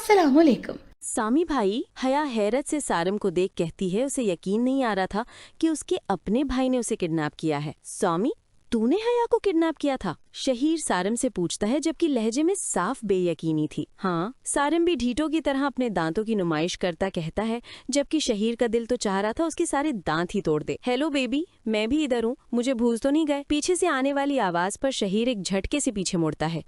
अस्सलामुअलैकुम। सामी भाई, हया हैरत से सारम को देख कहती है उसे यकीन नहीं आ रहा था कि उसके अपने भाई ने उसे किडनैप किया है। सामी, तूने हया को किडनैप किया था? शहीर सारम से पूछता है, जबकि लहजे में साफ बेयकीनी थी। हाँ, सारम भी ढीठों की तरह अपने दांतों की नुमाइश करता कहता है, जबकि शहीर का दिल तो चाह रहा था उसके सारे दांत ही तोड़ दे। हेलो बेबी, मैं भी इधर हूँ, मुझे भूल तो नहीं गए? पीछे से आने वाली आवाज पर शहीर एक झटके से पीछे मुड़ता है।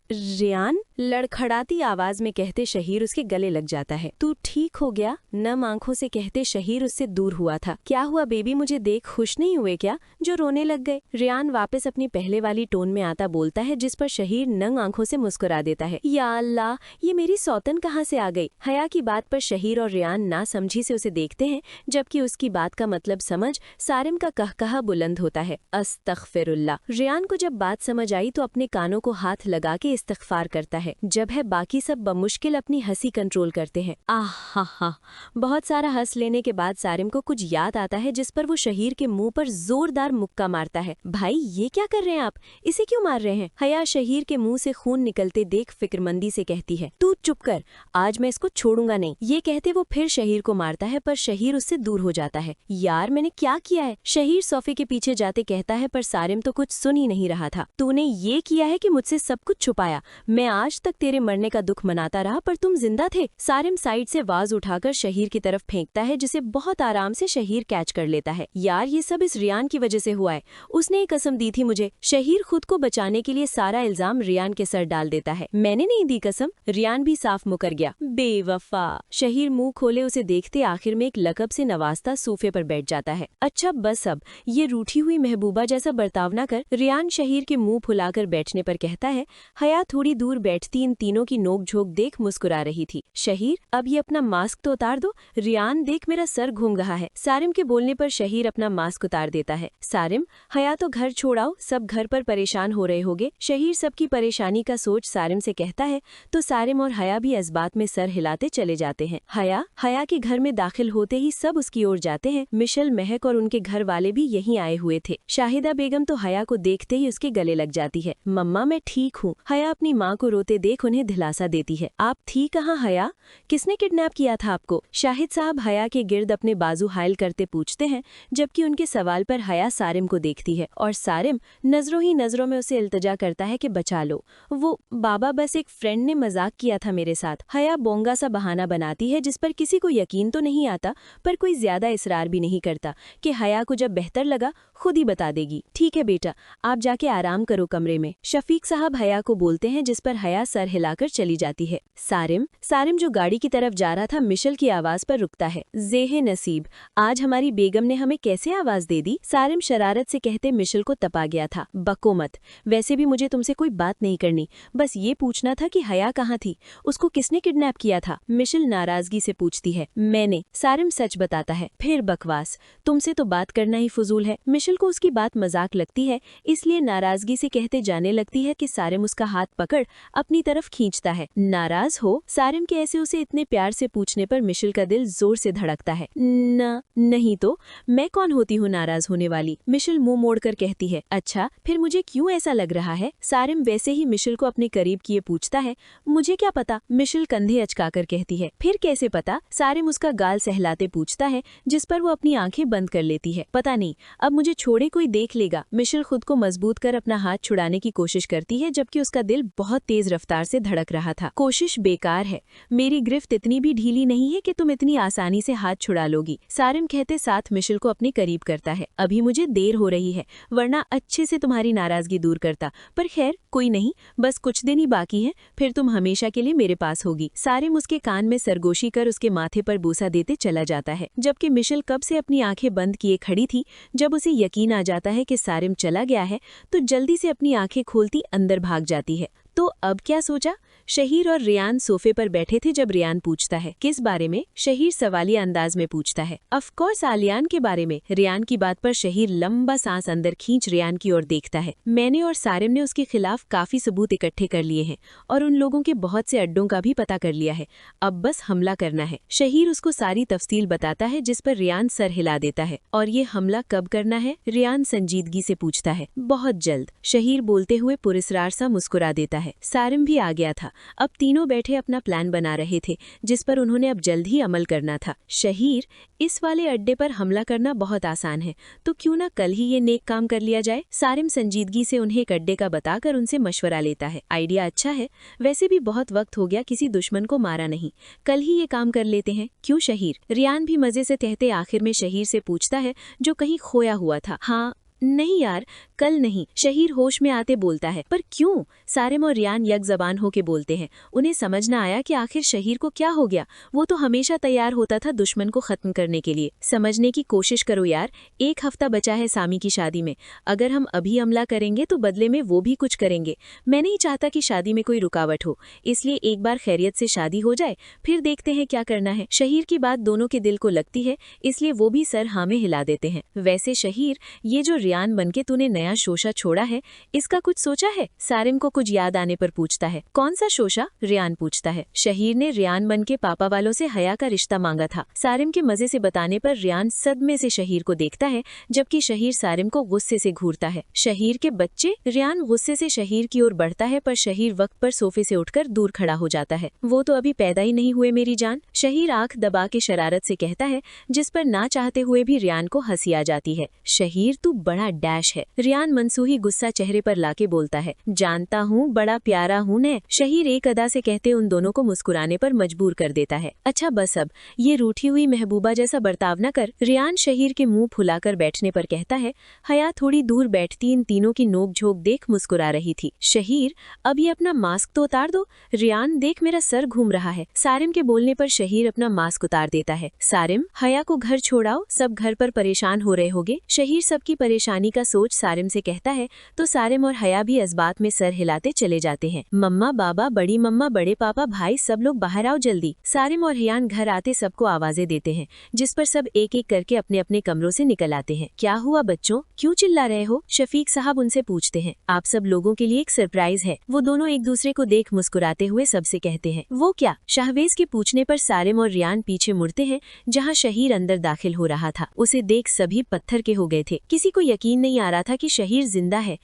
रियान, लड़खड़ाती आवाज में कहते शहीर उसके गले लग जाता है। तू ठीक हो गया? नम आंखों से कहते शहीर उससे दूर हुआ था। क्या हुआ बेबी, मुझे देख खुश नहीं हुए क्या जो रोने लग गए? रियान वापस अपनी पहले वाली टोन में आता बोलता है, जिस पर शहीर नंग आंखों से मुस्कुरा देता है। या अल्लाह, ये मेरी सौतन कहाँ से आ गई? हया की बात पर शहीर और रियान नासमझी से उसे देखते हैं, जबकि उसकी बात का मतलब समझ सारिम का कहकहा बुलंद होता है। अस्तगफिरुल्लाह। रियान को जब बात समझ आई तो अपने कानों को हाथ लगा के इस्तगफार करता है। जब है बाकी सब बमुश्किल अपनी हंसी कंट्रोल करते हैं। आह हा हा। बहुत सारा हंस लेने के बाद सारिम को कुछ याद आता है, जिस पर वो शहीर के मुंह पर जोरदार मुक्का मारता है। भाई, ये क्या कर रहे हैं आप? इसे क्यों मार रहे हैं? हया शहीर के मुंह से खून निकलते देख फिक्रमंदी से कहती है, तू चुप कर, आज मैं इसको छोड़ूंगा नहीं। ये कहते वो फिर शहीर को मारता है, पर शहीर उससे दूर हो जाता है। यार, मैंने क्या किया है? शहीर सोफे के पीछे जाते कहता है, पर सारिम तो कुछ सुन ही नहीं रहा था। तूने ये किया है कि मुझसे सब कुछ छुपाया। मैं आज तक तेरे मरने का दुख मनाता रहा, पर तुम जिंदा थे। सारिम साइड से वाज उठाकर शहीर की तरफ फेंकता है, जिसे बहुत आराम से शहीर कैच कर लेता है। यार, ये सब इस रियान की वजह से हुआ है। उसने एक कसम दी थी मुझे। शहीर खुद को बचाने के लिए सारा इल्जाम रियान के सर डाल देता है। मैंने नहीं दी कसम। रियान भी साफ मुकर गया। बेवफा। शहीर मुंह खोले उसे देखते आखिर में एक लकब से नवाजता सोफे पर बैठ जाता है। अच्छा बस अब ये रूठी हुई महबूबा जैसा बर्ताव न कर। रियान शहीर के मुंह फुलाकर बैठने पर कहता है। हया थोड़ी दूर बैठती इन तीनों की नोकझोंक देख मुस्कुरा रही थी। शहीर, अब ये अपना मास्क तो उतार दो। रियान, देख मेरा सर घूम रहा है। सारिम के बोलने पर शहीर अपना मास्क उतार देता है। सारिम, हया तो घर छोड़ाओ, सब घर पर परेशान हो रहे होगे। शहीर सबकी परेशानी का सोच सारिम से कहता है, तो सारिम और हया भी इस बात में सर हिलाते चले जाते हैं। हया के घर में दाखिल होते ही सब उसकी ओर जाते हैं। मिशल, महक और उनके घर वाले भी यहीं आए हुए थे। शाहिदा बेगम तो हया को देखते ही उसके गले लग जाती है। मम्मा, मैं ठीक हूँ। हया अपनी माँ को रोते देख उन्हें दिलासा देती है। आप थी कहाँ हया? किसने किडनैप किया था आपको? शाहिद साहब हया के गिर्द अपने बाजू हायल करते पूछते हैं, जबकि उनके सवाल पर हया सारिम को देखती है और सारिम नजरों ही नजरों में उसे इल्तजा करता है कि बचा लो। वो बाबा, बस एक फ्रेंड ने मजाक किया था मेरे साथ। हया बोंगा सा बहाना बनाती है, जिस पर किसी को यकीन तो नहीं आता, पर कोई ज्यादा इसरार भी नहीं करता कि हया को जब बेहतर लगा खुद ही बता देगी। ठीक है बेटा, आप जाके आराम करो कमरे में। शफीक साहब हया को बोलते हैं, जिस पर हया सर हिलाकर चली जाती है। सारिम जो गाड़ी की तरफ जा रहा था, मिशल की आवाज पर रुकता है। जेहे नसीब, आज हमारी बेगम ने हमें कैसे आवाज दे दी? सारिम शरारत से कहते मिशल को तपा गया था। बको मत, वैसे भी मुझे तुमसे कोई बात नहीं करनी, बस ये पूछना था कि हया कहाँ थी, उसको किसने किडनैप किया था? मिशल नाराजगी से पूछती है। मैंने। सारिम सच बताता है। फिर बकवास, तुमसे तो बात करना ही फजूल है। मिशल को उसकी बात मजाक लगती है, इसलिए नाराजगी से कहते जाने लगती है कि सारिम उसका हाथ पकड़ अपनी तरफ खींचता है। नाराज हो? सारिम के ऐसे उसे इतने प्यार से पूछने पर मिशल का दिल जोर से धड़कता है। नहीं तो मैं कौन होती हूँ नाराज होने वाली? मिशल मुंह मोड़कर कहती है। अच्छा, फिर मुझे क्यों ऐसा लग रहा है? सारिम वैसे ही मिशल को अपने करीब किए पूछता है। मुझे क्या पता? मिशल कंधे अचकाकर कहती है। फिर कैसे पता? सारिम उसका गाल सहलाते पूछता है, जिस पर वो अपनी आंखें बंद कर लेती है। पता नहीं, अब मुझे छोड़े कोई देख लेगा। मिशल खुद को मजबूत कर अपना हाथ छुड़ाने की कोशिश करती है, जबकि उसका दिल बहुत तेज रफ्तार से धड़क रहा था। कोशिश बेकार है, मेरी गिरफ्त इतनी भी ढीली नहीं है कि तुम इतनी आसानी से हाथ छुड़ा लोगी। सारिम कहते साथ मिशल को अपने करीब करता है। अभी मुझे देर हो रही है, वरना अच्छे से तुम्हारी नाराजगी दूर करता, पर खैर कोई नहीं, बस कुछ दिन ही बाकी है, फिर तुम हमेशा के लिए मेरे पास होगी। सारिम उसके कान में सरगोशी कर उसके माथे पर बूसा देते चला जाता है, जबकि मिशल कब से अपनी आंखें बंद किए खड़ी थी। जब उसे यकीन आ जाता है कि सारिम चला गया है, तो जल्दी से अपनी आंखें खोलती अंदर भाग जाती है। तो अब क्या सोचा? शहीर और रियान सोफे पर बैठे थे जब रियान पूछता है, किस बारे में? शहीर सवालिया अंदाज में पूछता है। ऑफ कोर्स आलियान के बारे में। रियान की बात पर शहीर लंबा सांस अंदर खींच रियान की ओर देखता है। मैंने और सारिम ने उसके खिलाफ काफी सबूत इकट्ठे कर लिए हैं और उन लोगों के बहुत से अड्डों का भी पता कर लिया है, अब बस हमला करना है। शहीर उसको सारी तफसील बताता है, जिस पर रियान सर हिला देता है। और ये हमला कब करना है? रियान संजीदगी से पूछता है। बहुत जल्द, शहीर बोलते हुए पुरस्रार सा मुस्कुरा देता है। सारिम भी आ गया था, अब तीनों बैठे अपना प्लान बना रहे थे, जिस पर उन्होंने अब जल्द ही अमल करना था। शहीर, इस वाले अड्डे पर हमला करना बहुत आसान है, तो क्यों ना कल ही ये नेक काम कर लिया जाए। सारिम संजीदगी से उन्हें एक अड्डे का बताकर उनसे मशवरा लेता है। आइडिया अच्छा है, वैसे भी बहुत वक्त हो गया किसी दुश्मन को मारा नहीं, कल ही ये काम कर लेते हैं, क्यों शहीर। रियान भी मजे से कहते आखिर में शहीर से पूछता है जो कहीं खोया हुआ था। हाँ, नहीं यार, कल नहीं। शहीर होश में आते बोलता है, पर क्यों। सारिम और रियान यक जबान होके बोलते हैं। उन्हें समझ न आया कि आखिर शहीर को क्या हो गया। वो तो हमेशा तैयार होता था दुश्मन को खत्म करने के लिए। समझने की कोशिश करो यार, 1 हफ्ता बचा है सामी की शादी में। अगर हम अभी हमला करेंगे तो बदले में वो भी कुछ करेंगे। मैं नहीं चाहता कि शादी में कोई रुकावट हो, इसलिए एक बार खैरियत से शादी हो जाए, फिर देखते हैं क्या करना है। शहीर की बात दोनों के दिल को लगती है, इसलिए वो भी सर हाँ में हिला देते हैं। वैसे शहीर, ये जो रियान बनके तूने नया शोशा छोड़ा है, इसका कुछ सोचा है। सारिम को कुछ याद आने पर पूछता है। कौन सा शोशा, रियान पूछता है। शहीर ने रियान बनके पापा वालों से हया का रिश्ता मांगा था। सारिम के मजे से बताने पर रियान सदमे से शहीर को देखता है, जबकि शहीर सारिम को गुस्से से घूरता है। शहीर के बच्चे, रियान गुस्से से शहीर की ओर बढ़ता है, पर शहीर वक्त पर सोफे से उठकर दूर खड़ा हो जाता है। वो तो अभी पैदा ही नहीं हुए मेरी जान, शहीर आंख दबा के शरारत से कहता है, जिस पर ना चाहते हुए भी रियान को हंसी आ जाती है। शहीर, तू बड़ा डैश है। रियान मनसूही गुस्सा चेहरे पर लाके बोलता है। जानता हूँ, बड़ा प्यारा हूँ ने। शहीर एक अदा से कहते उन दोनों को मुस्कुराने पर मजबूर कर देता है। अच्छा बस अब ये रूठी हुई महबूबा जैसा बर्ताव न कर। रियान शहीर के मुंह फुलाकर बैठने पर कहता है। हया थोड़ी दूर बैठती इन तीनों की नोक झोंक देख मुस्कुरा रही थी। शहीर, अब ये अपना मास्क तो उतार दो। रियान, देख मेरा सर घूम रहा है। सारिम के बोलने पर शहीर अपना मास्क उतार देता है। सारिम, हया को घर छोड़ाओ, सब घर पर परेशान हो रहे होगे। शहीर सबकी परेशानी का सोच सारिम से कहता है, तो सारिम और हया भी इस बात में सर हिलाते चले जाते हैं। मम्मा, बाबा, बड़ी मम्मा, बड़े पापा, भाई, सब लोग बाहर आओ जल्दी। सारिम और रियान घर आते सबको आवाजें देते हैं, जिस पर सब एक एक करके अपने अपने कमरों से निकल आते हैं। क्या हुआ बच्चों, क्यों चिल्ला रहे हो, शफीक साहब उनसे पूछते हैं। आप सब लोगों के लिए एक सरप्राइज है। वो दोनों एक दूसरे को देख मुस्कुराते हुए सबसे कहते हैं। वो क्या। शाहवेज के पूछने पर सारिम और रियान पीछे मुड़ते हैं, जहाँ शहीर अंदर दाखिल हो रहा था। उसे देख सभी पत्थर के हो गए थे। किसी को यकीन नहीं आ रहा था कि शहीर जिंदा है।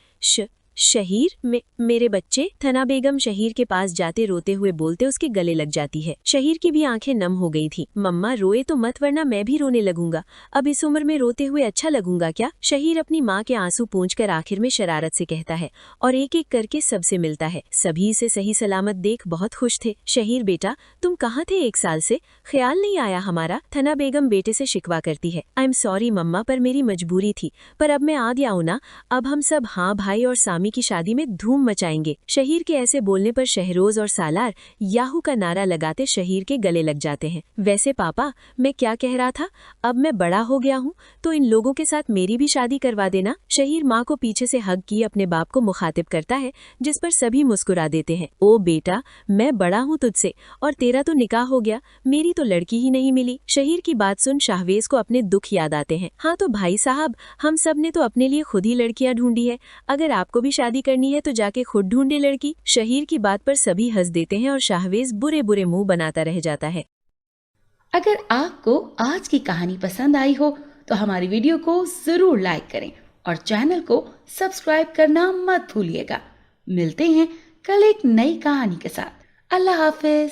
शहीर, मेरे बच्चे। थना बेगम शहीर के पास जाते रोते हुए बोलते उसके गले लग जाती है। शहीर की भी आंखें नम हो गई थी। मम्मा रोए तो मत, वरना मैं भी रोने लगूंगा। अब इस उम्र में रोते हुए अच्छा लगूंगा क्या। शहीर अपनी माँ के आंसू पोंछकर आखिर में शरारत से कहता है, और एक एक करके सबसे मिलता है। सभी इसे सही सलामत देख बहुत खुश थे। शहीर बेटा, तुम कहाँ थे 1 साल से, ख्याल नहीं आया हमारा। थना बेगम बेटे से शिकवा करती है। आई एम सॉरी मम्मा, पर मेरी मजबूरी थी, पर अब मैं आ गया हूं ना। अब हम सब हाँ भाई और सामी की शादी में धूम मचाएंगे। शहीर के ऐसे बोलने पर शहरोज और सालार याहू का नारा लगाते शहीर के गले लग जाते हैं। वैसे पापा, मैं क्या कह रहा था, अब मैं बड़ा हो गया हूँ, तो इन लोगों के साथ मेरी भी शादी करवा देना। शहीर माँ को पीछे से हग किए अपने बाप को मुखातिब करता है, जिस पर सभी मुस्कुरा देते हैं। ओ बेटा, मैं बड़ा हूँ तुझसे, और तेरा तो निकाह हो गया, मेरी तो लड़की ही नहीं मिली। शहीर की बात सुन शाहवेज को अपने दुख याद आते हैं। हाँ तो भाई साहब, हम सब ने तो अपने लिए खुद ही लड़कियां ढूंढी है, अगर आपको भी शादी करनी है तो जाके खुद ढूंढे लड़की। शहीर की बात पर सभी हंस देते हैं और शाहवेज बुरे बुरे मुंह बनाता रह जाता है। अगर आपको आज की कहानी पसंद आई हो तो हमारी वीडियो को जरूर लाइक करें और चैनल को सब्सक्राइब करना मत भूलिएगा। मिलते हैं कल एक नई कहानी के साथ। अल्लाह हाफिज।